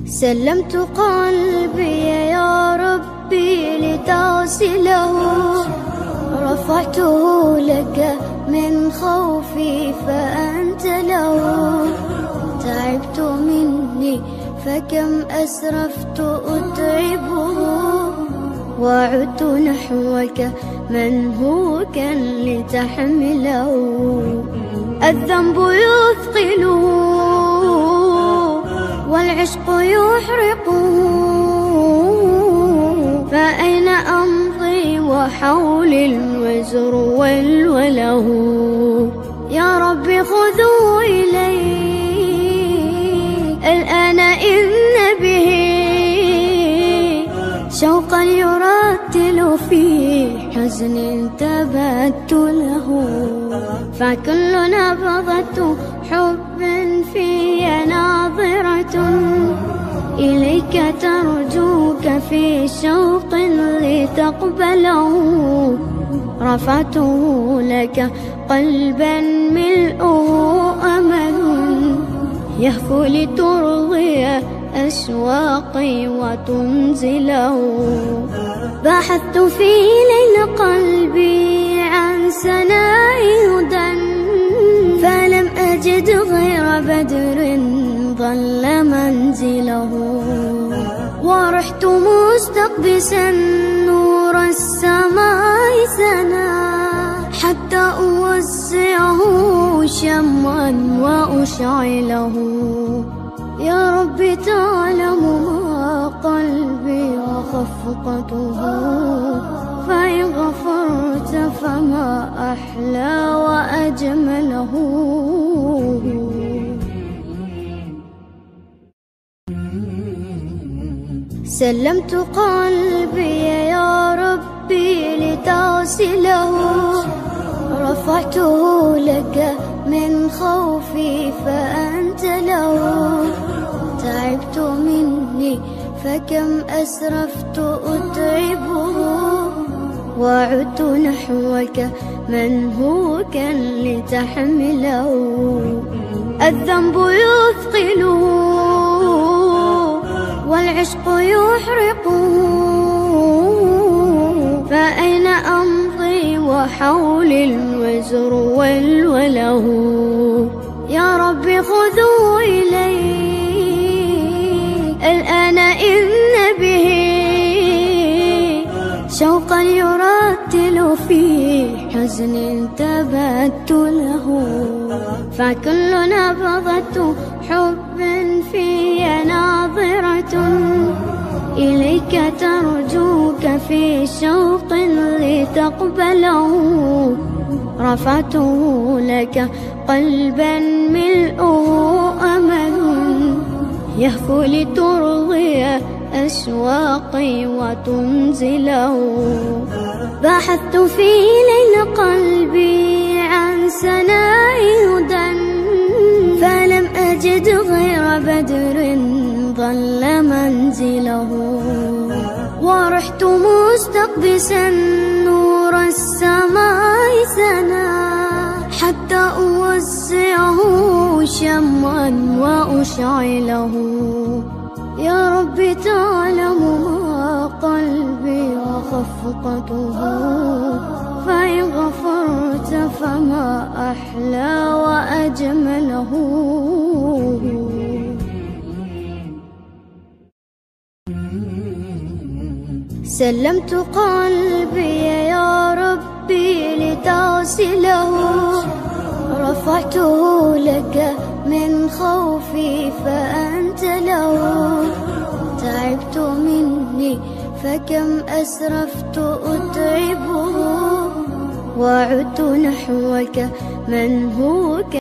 سلمت قلبي يا ربي لتغسله، رفعته لك من خوفي فأنت له. تعبت مني فكم أسرفت أتعبه، وعدت نحوك منهوكا لتحمله. الذنب يثقله والعشق يحرقه، فأين أمضي وحولي الوزر والوله. يا ربي خذوا إلي الآن إن به شوقا يرتل في حزن تبت له. فكل نبضة حب في ناظرة إليك ترجوك في شوق لتقبله. رفعته لك قلبا ملؤه أمل يهفو لترضي أشواقي وتنزله. بحثت في ليل قلبي عن سناء هدى، فلم أجد غير بدر ظل منزله. ورحت مستقبسا نور السماء سنا، حتى أوزعه شمعا وأشعله. يا رب تعلم ما قلبي وخفقته، فإن غفرت فما أحلى وأجمله. سلمت قلبي يا ربي لتغسله، رفعته لك من خوفي فأنت له. تعبت مني فكم أسرفت أتعبه، وعدت نحوك منهوكا لتحمله. الذنب يثقله والعشق يحرقه، فأين أمضي وحولي الوزر والوله. يا ربي خذوا إلي الآن إن به شوقا يرتل في حزن تبت له. فكل نبضة حب في ناظرة إليك ترجوك في شوق لتقبله. رفعته لك قلبا ملؤه أمل يهفو لترضي أشواقي وتنزله. بحثت في ليل قلبي عن سناء هدى، فلم أجد غير بدر ظل منزله. ورحت مستقبسا نور السماء سنا، حتى أوزعه شمعا وأشعله. يا رب تعلم ما قلبي وخفقته، فإن غفرت فما أحلى وأجمله. سلمت قلبي يا ربي لتغسله، رفعته لك من خوفي فأنت له. تعبت مني فكم أسرفت أتعبه، وعدت نحوك منهوكا